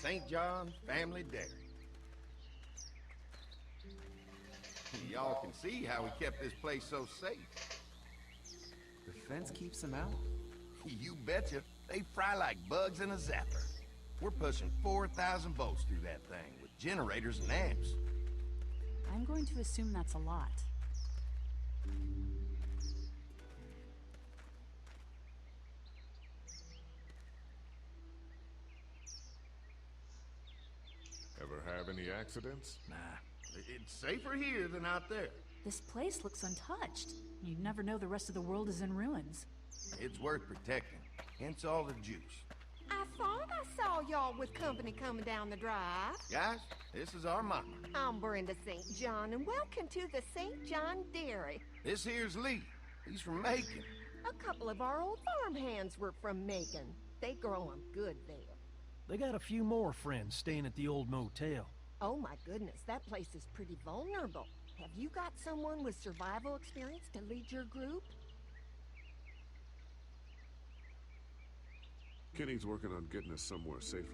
St. John's Family Dairy. Y'all can see how we kept this place so safe. The fence keeps them out? You betcha. They fry like bugs in a zapper. We're pushing 4,000 volts through that thing with generators and amps. I'm going to assume that's a lot. Ever have any accidents? Nah, it's safer here than out there. This place looks untouched. You'd never know the rest of the world is in ruins. It's worth protecting, hence all the juice. I thought I saw y'all with company coming down the drive. Guys, this is our mama. I'm Brenda St. John, and welcome to the St. John Dairy. This here's Lee. He's from Macon. A couple of our old farmhands were from Macon. They grow 'em good there. They got a few more friends staying at the old motel. Oh my goodness, that place is pretty vulnerable. Have you got someone with survival experience to lead your group? Kenny's working on getting us somewhere safer.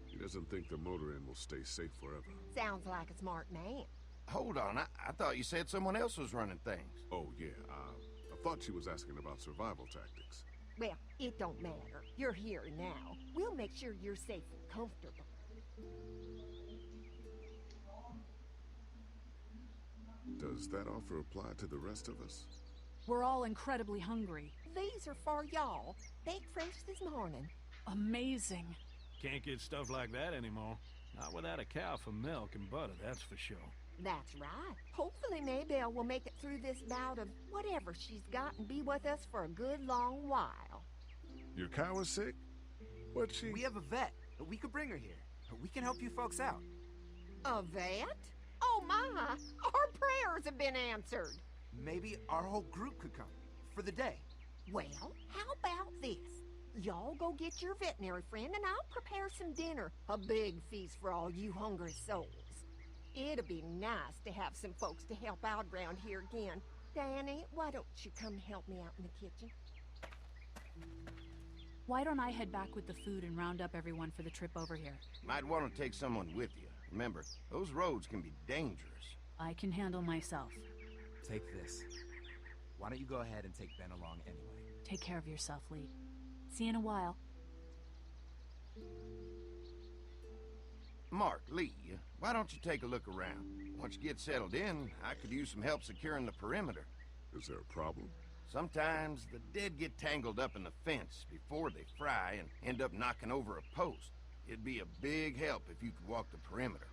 He doesn't think the motor inn will stay safe forever. Sounds like a smart man. Hold on, I thought you said someone else was running things. Oh, yeah, I thought she was asking about survival tactics. Well, it don't matter. You're here now. We'll make sure you're safe and comfortable. Does that offer apply to the rest of us? We're all incredibly hungry. These are for y'all. Baked French this morning. Amazing. Can't get stuff like that anymore. Not without a cow for milk and butter, that's for sure. That's right. Hopefully Maybelle will make it through this bout of whatever she's got and be with us for a good long while. Your cow is sick? What's she? We have a vet. We could bring her here. We can help you folks out. A vet? Oh my! Our prayers have been answered. Maybe our whole group could come. For the day. Well, how about this? Y'all go get your veterinary friend and I'll prepare some dinner. A big feast for all you hungry souls. It'd be nice to have some folks to help out around here again. Danny, why don't you come help me out in the kitchen? Why don't I head back with the food and round up everyone for the trip over here? Might want to take someone with you. Remember, those roads can be dangerous. I can handle myself. Take this. Why don't you go ahead and take Ben along anyway? Take care of yourself, Lee. See you in a while. Mark, Lee, why don't you take a look around? Once you get settled in, I could use some help securing the perimeter. Is there a problem? Sometimes the dead get tangled up in the fence before they fry and end up knocking over a post. It'd be a big help if you could walk the perimeter.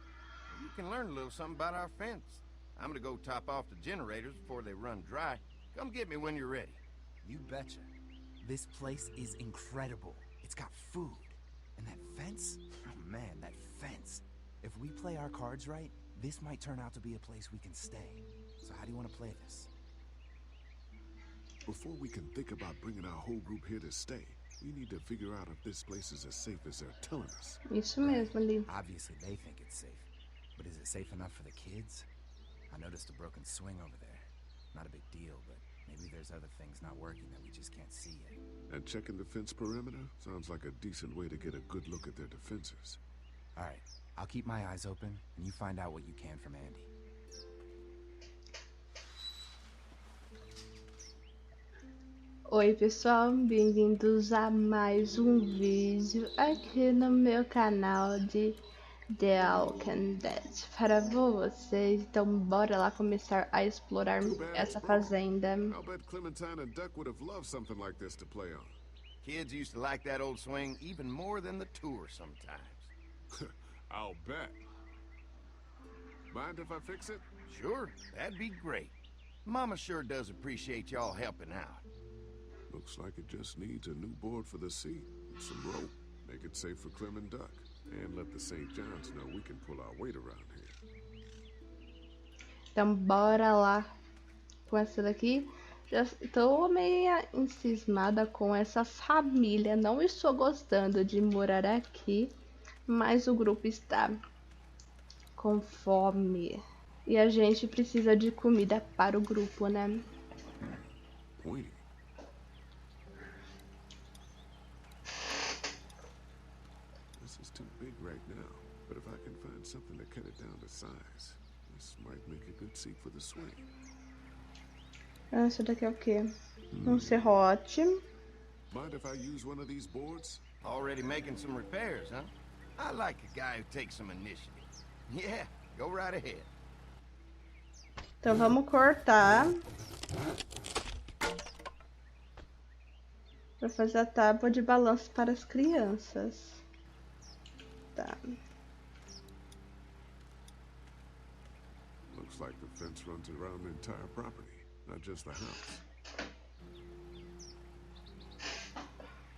You can learn a little something about our fence. I'm gonna go top off the generators before they run dry. Come get me when you're ready. You betcha. This place is incredible. It's got food. And that fence? Oh man, that fence. If we play our cards right, this might turn out to be a place we can stay. So how do you want to play this? Before we can think about bringing our whole group here to stay, we need to figure out if this place is as safe as they're telling us. Isso mesmo, Lee. Obviously, they think it's safe. But is it safe enough for the kids? I noticed a broken swing over there. Not a big deal, but maybe there's other things not working that we just can't see yet. And checking the fence perimeter sounds like a decent way to get a good look at their defenses. All right, I'll keep my eyes open, and you find out what you can from Andy. Oi pessoal, bem-vindos a mais um vídeo aqui no meu canal de The Walking Dead para vocês. Então bora lá começar a explorar essa fazenda. I'll bet Clementine and Duck would have loved something like this to play on. Kids used to like that old swing even more than the tour sometimes. I'll bet. Mind if I fix it? Sure, that'd be great. Mama sure does appreciate y'all helping out. Looks like it just needs a new board for the seat and some rope. Make it safe for Clem and Duck. And let the St. John's know we can pull our weight around here. Então bora lá com essa daqui. Já estou meio encismada com essa família. Não estou gostando de morar aqui, mas o grupo está com fome. E a gente precisa de comida para o grupo, né? Pointy. right now, but if I can find something to cut it down to size, this might make a good seat for the swing. Ah, isso daqui é o quê? Serrote. Mind if I use one of these boards? Already making some repairs, huh? I like a guy who takes some initiative. Yeah, go right ahead. Então vamos cortar para fazer a tábua de balanço para as crianças. Tá. Looks like the fence runs around the entire property, not just the house.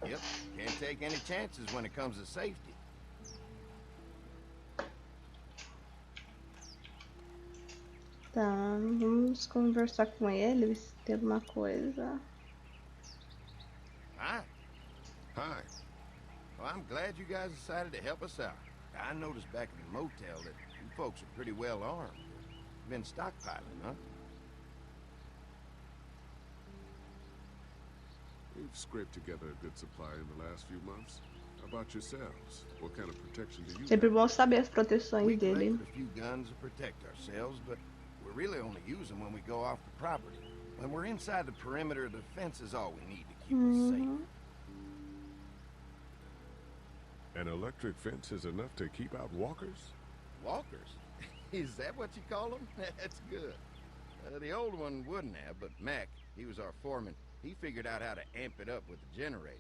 Yep, can't take any chances when it comes to safety. Tá, vamos conversar com ele, ver se tem alguma coisa. Hi. Hi. Well, I'm glad you guys decided to help us out. I noticed back at the motel that you folks are pretty well armed. Been stockpiling, huh? We've scraped together a good supply in the last few months. How about yourselves? What kind of protection do you Sempre have? bom saber as proteções We dele. collected a few guns to protect ourselves, but we really only use them when we go off the property. When we're inside the perimeter, the fence is all we need to keep us safe. An electric fence is enough to keep out walkers? Walkers? Is that what you call them? That's good. The old one wouldn't have, but Mac, he was our foreman, he figured out how to amp it up with the generators.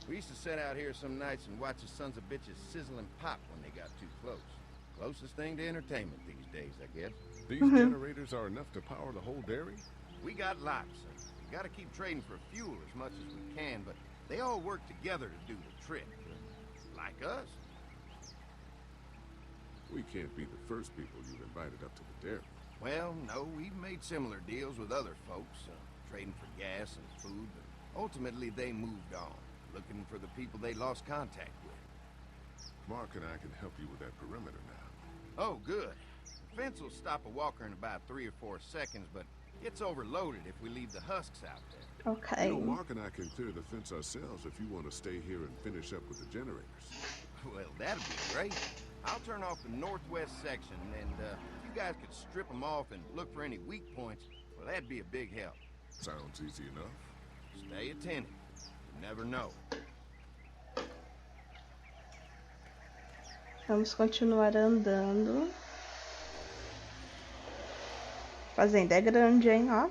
We used to sit out here some nights and watch the sons of bitches sizzle and pop when they got too close. Closest thing to entertainment these days, I guess. These generators are enough to power the whole dairy? We got lots, and we gotta keep trading for fuel as much as we can, but they all work together to do the trick. Like us. We can't be the first people you've invited up to the dairy. Well, no, we've made similar deals with other folks, trading for gas and food, but ultimately they moved on, looking for the people they lost contact with. Mark and I can help you with that perimeter now. Oh, good. The fence will stop a walker in about 3 or 4 seconds, but gets overloaded if we leave the husks out there. Ok. You know, Mark and I can clear the fence ourselves if you want to stay here and finish up with the generators. Well, that'd be great. I'll turn off the northwest section, and if you guys could strip them off and look for any weak points, well, that'd be a big help. Sounds easy enough. Stay attentive. You never know. Vamos continuar andando. Fazenda é grande, hein, ó.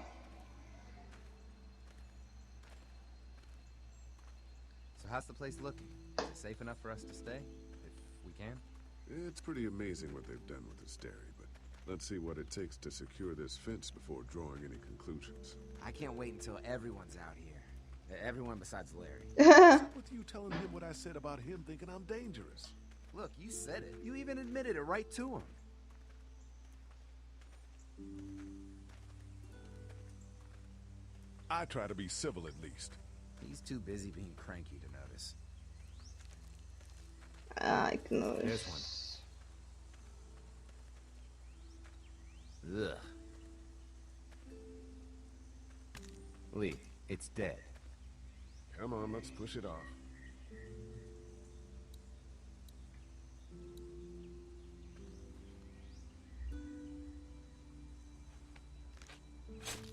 So how's the place looking? Is it safe enough for us to stay? If we can? It's pretty amazing what they've done with this dairy, but let's see what it takes to secure this fence before drawing any conclusions. I can't wait until everyone's out here. Everyone besides Larry. What's up with you telling him what I said about him thinking I'm dangerous? Look, you said it. You even admitted it right to him. I try to be civil at least. He's too busy being cranky to notice. Ai, que nojo. There's one. Ugh. Lee, it's dead. Come on, let's push it off.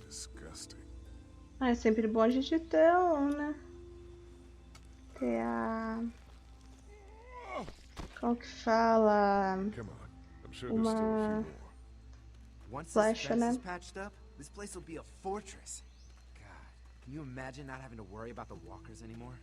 Disgusting. Ah, é sempre bom a gente ter um, né? Ter a... Como que fala? Come on. I'm sure there's still a few more. Once this Flecha, fence né? is patched up, this place will be a fortress. God, can you imagine not having to worry about the walkers anymore?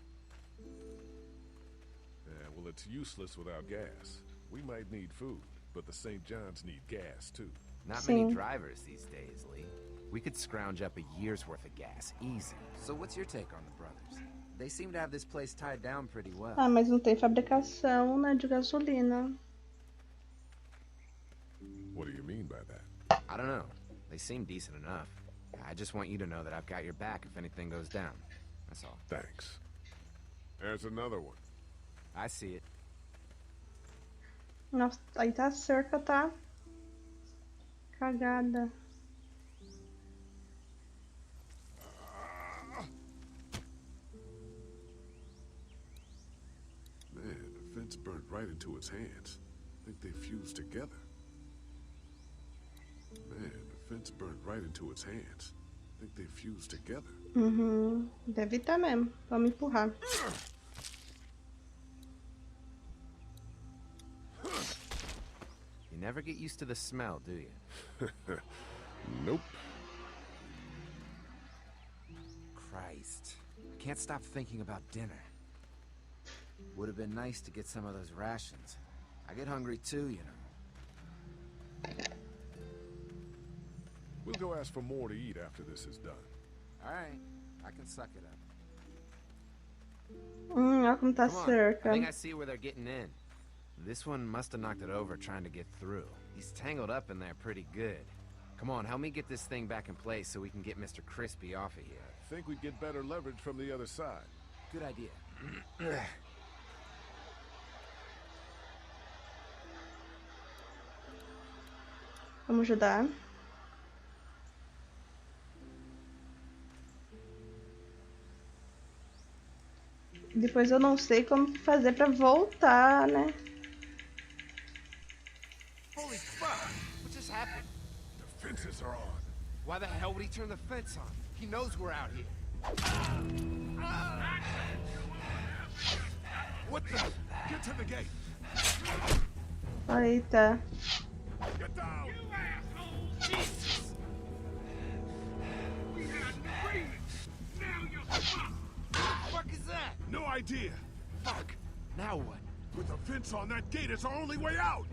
Yeah, well, it's useless without gas. We might need food, but the St. John's need gas, too. Not Sim. many drivers these days, Lee. We could scrounge up a year's worth of gas, easy. So what's your take on the brothers? They seem to have this place tied down pretty well. Ah, mas não tem fabricação, né, de gasolina. What do you mean by that? I don't know. They seem decent enough. I just want you to know that I've got your back if anything goes down. That's all. Thanks. There's another one. I see it. Nossa, aí tá a cerca, tá? Cagada. Man, the fence fence burnt right into its hands. I think they fused together. Man, the fence burnt right into its hands. I think they fused together. Uhum. Deve estar mesmo. Vamos empurrar. You never get used to the smell, do you? Nope. Christ. I can't stop thinking about dinner. Would have been nice to get some of those rations. I get hungry too, you know. We'll go ask for more to eat after this is done. Alright, I can suck it up. Olha como tá Come on, I cerca. think I see where they're getting in. This one must have knocked it over trying to get through. He's tangled up in there pretty good. Come on, help me get this thing back in place so we can get Mr. Crispy off of here. I think we'd get better leverage from the other side. Good idea. Vamos ajudar. Depois eu não sei como fazer pra voltar, né? Holy fuck! What just happened? The fences are on. Why the hell would he turn the fence on? He knows we're out here. What the? Get to the gate. Eita. Get down. You asshole! Jesus! We had an agreement. Now you're fucked. What the fuck is that? No idea. Fuck! Now what? With the fence on that gate, it's our only way out.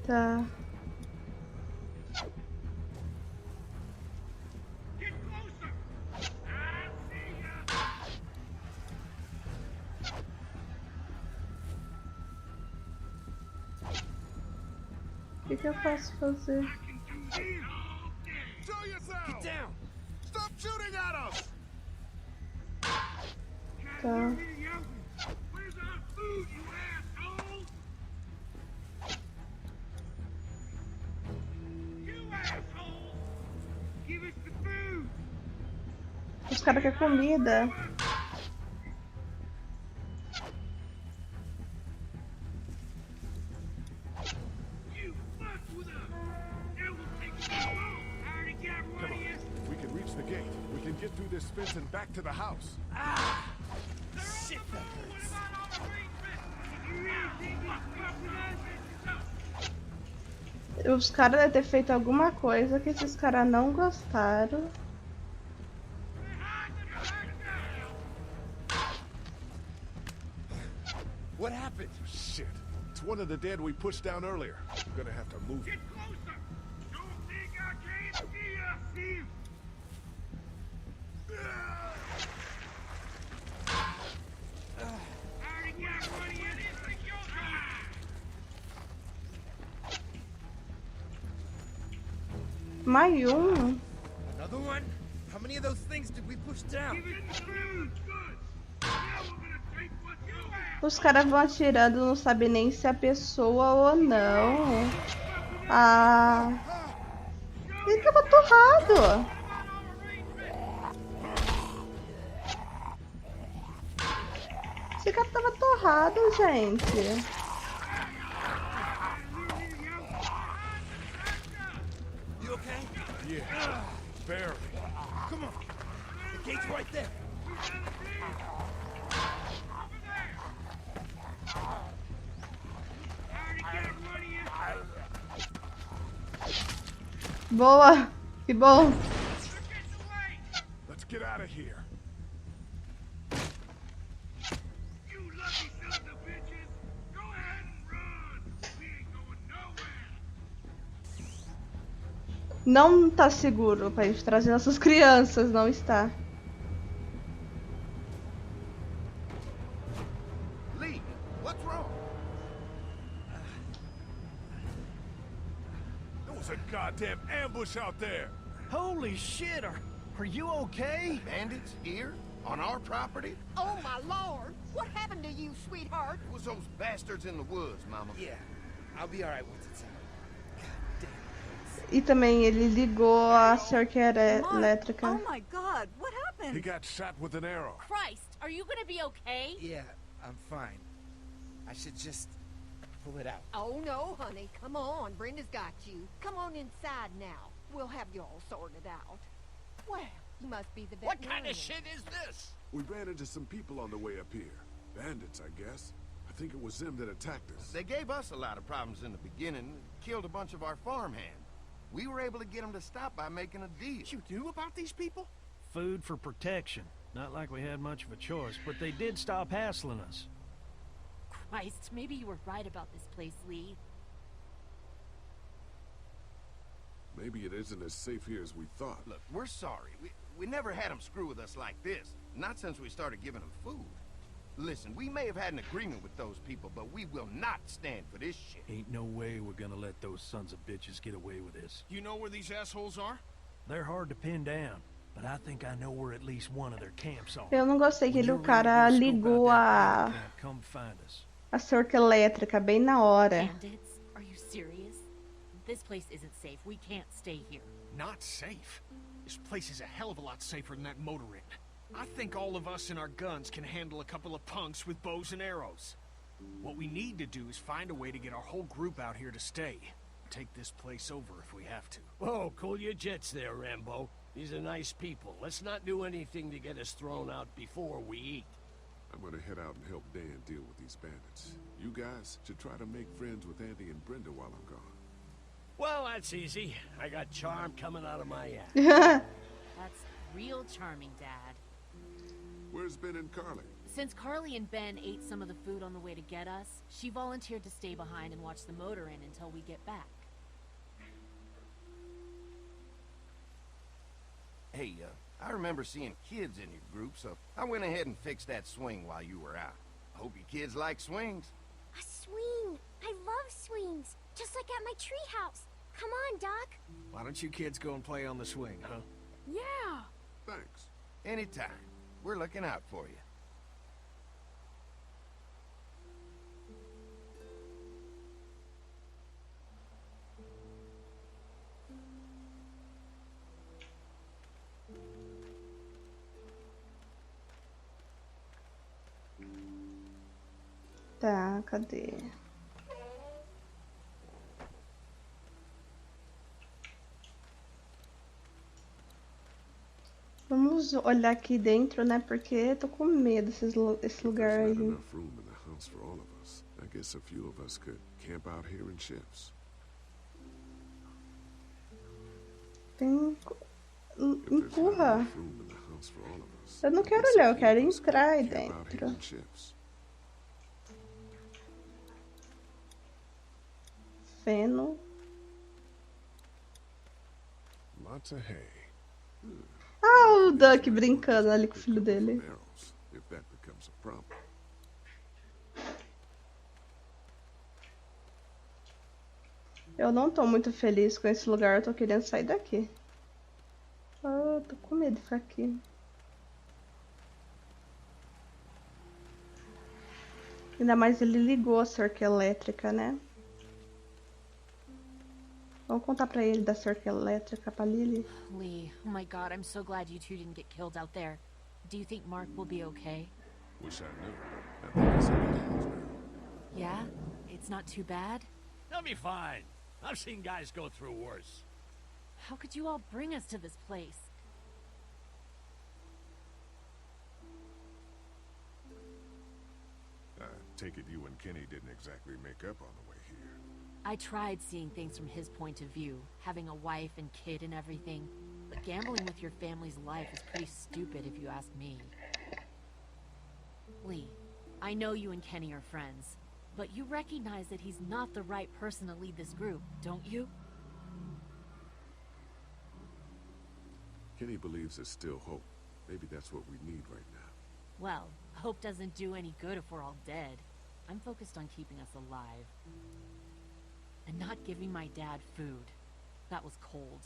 Tá. Get closer. I see ya. O que eu posso fazer? Show yourself. Get down! Stop shooting at us. Tá. Where's our food, you asshole? You asshole! Give us the food. Os caras querem comida. You fuck with us. Now we'll take you home. I already got one of you. If we can reach the gate, we can get through this fence and back to the house. Shit, that hurts. Os caras devem ter feito alguma coisa que esses caras não gostaram. What happened? Shit. It's one of the dead we pushed down earlier. We're gonna have to move it. Get closer! Don't think I can't see you! I already got one of you. This thing's your turn. Mais um. Another one? How many of those things did we push down? Give it the food. Good. Now we're gonna take what you have. Os caras vão atirando, não sabe nem se é pessoa ou não. Ah. Ele tava torrado. Esse cara tava torrado, gente. You okay? Yeah. Barely. Come on. The gate's right there. Boa. Que bom. Let's get out of here. You lucky sons of bitches. Go ahead and run. We ain't going nowhere. Não tá seguro pra gente trazer nossas crianças, não está. Lee, what's wrong? There was a goddamn ambush out there. Holy shit, are you okay? Bandits here? On our property? Oh, my Lord! What happened to you, sweetheart? It was those bastards in the woods, Mama. Yeah, I'll be alright once it's out. E também ele ligou a cerca Mom, elétrica. oh my God, what He happened? got shot with an arrow. Christ, are you gonna be okay? Yeah, I'm fine. I should just pull it out. Oh, no, honey. Come on. Brenda's got you. Come on inside now. We'll have you all sorted out. Well, you must be the What veterinarian. kind of shit is this? We ran into some people on the way up here. Bandits, I guess. I think it was them that attacked us. They gave us a lot of problems in the beginning, killed a bunch of our farmhands. We were able to get them to stop by making a deal. You knew about these people? Food for protection. Not like we had much of a choice, but they did stop hassling us. Christ, maybe you were right about this place, Lee. Maybe it isn't as safe here as we thought. Look, we're sorry. We never had them screw with us like this. Not since we started giving them food. Listen, we may have had an agreement with those people, but we will not stand for this shit. Ain't no way we're gonna let those sons of bitches get away with this. You know where these assholes are? They're hard to pin down, but I think I know where at least one of their camps are. Eu não gostei que When o you're cara ready to scope ligou out that a, bandit camp, come find us. a cerca elétrica bem na hora. Bandits? Are you serious? This place isn't safe. We can't stay here. Not safe. This place is a hell of a lot safer than that motor inn. I think all of us and our guns can handle a couple of punks with bows and arrows. What we need to do is find a way to get our whole group out here to stay. Take this place over if we have to. Whoa, cool your jets there, Rambo. These are nice people. Let's not do anything to get us thrown out before we eat. I'm gonna head out and help Dan deal with these bandits. You guys should try to make friends with Andy and Brenda while I'm gone. Well, that's easy. I got charm coming out of my ass. That's real charming, Dad. Where's Ben and Carly? Since Carly and Ben ate some of the food on the way to get us, she volunteered to stay behind and watch the motor inn until we get back. Hey, I remember seeing kids in your group, so I went ahead and fixed that swing while you were out. I hope you kids like swings. A swing. I love swings. Just like at my treehouse. Come on, Doc. Why don't you kids go and play on the swing, huh? Yeah. Thanks. Anytime. We're looking out for you. Tá, cadê? Vamos olhar aqui dentro, né? Porque tô com medo desse lugar There's not aí. enough room in the house for all of us. I guess a few of us could camp out here in shifts. Tem... If there's not Empurra. enough room in the house for all of us, Eu não I quero guess a olhar, eu few quero of us could entrar aí camp out here dentro. in shifts. Feno. Lots of hay. Ah, o Duck brincando ali com o filho dele. Arrows, if that becomes a problem. Eu não tô muito feliz com esse lugar, eu tô querendo sair daqui. Ah, tô com medo de ficar aqui. Ainda mais ele ligou a cerca elétrica, né? Vamos contar pra ele da cerca elétrica pra Lily. Lee, oh my god, I'm so glad you two didn't get killed out there. Do you think Mark will be okay? Wish I knew. I think he's in the house now. Yeah? It's not too bad? They'll be fine. I've seen guys go through worse. How could you all bring us to this place? I take it you and Kenny didn't exactly make up on the way here. I tried seeing things from his point of view, having a wife and kid and everything. But gambling with your family's life is pretty stupid if you ask me. Lee, I know you and Kenny are friends, but you recognize that he's not the right person to lead this group, don't you? Kenny believes there's still hope. Maybe that's what we need right now. Well, hope doesn't do any good if we're all dead. I'm focused on keeping us alive. And not giving my dad food. That was cold.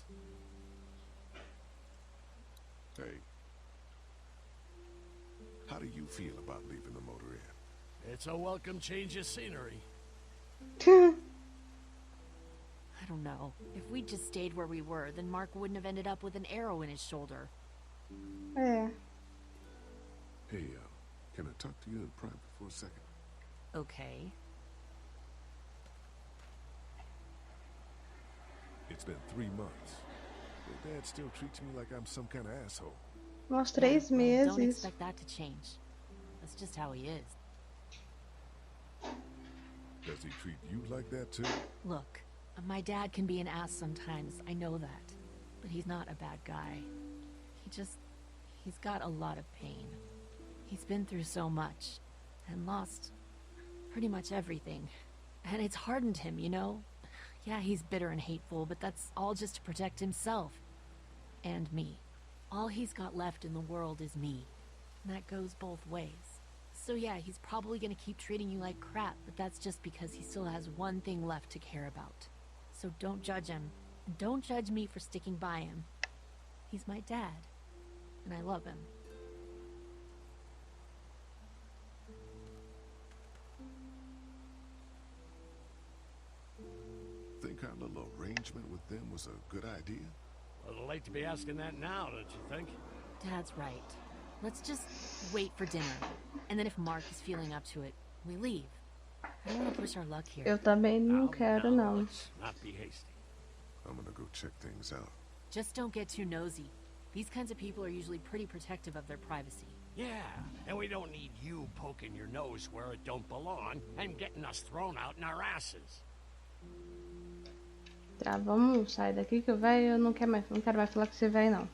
Hey. How do you feel about leaving the motor inn? It's a welcome change of scenery. I don't know. If we'd just stayed where we were, then Mark wouldn't have ended up with an arrow in his shoulder. É. Hey, can I talk to you in private for a second? Okay. It's been 3 months. Your dad still treats me like I'm some kind of asshole. Uns 3 Well, don't meses. expect that to change. That's just how he is. Does he treat you like that too? Look, my dad can be an ass sometimes, I know that. But he's not a bad guy. He's got a lot of pain. He's been through so much, and lost pretty much everything. And it's hardened him, you know? Yeah, he's bitter and hateful, but that's all just to protect himself. And me. All he's got left in the world is me. And that goes both ways. So yeah, he's probably gonna keep treating you like crap, but that's just because he still has one thing left to care about. So don't judge him. And don't judge me for sticking by him. He's my dad. And I love him. Think our little arrangement with them was a good idea? A little late to be asking that now, don't you think? Dad's right. Let's just wait for dinner. And then if Mark is feeling up to it, we leave. I don't want to push our luck here. Eu também não quero, não. Let's not be hasty. I'm gonna go check things out. Just don't get too nosy. These kinds of people are usually pretty protective of their privacy. Yeah, and we don't need you poking your nose where it don't belong and getting us thrown out in our asses. Tá, vamos sair daqui que o velho não quero mais falar com esse velho, não.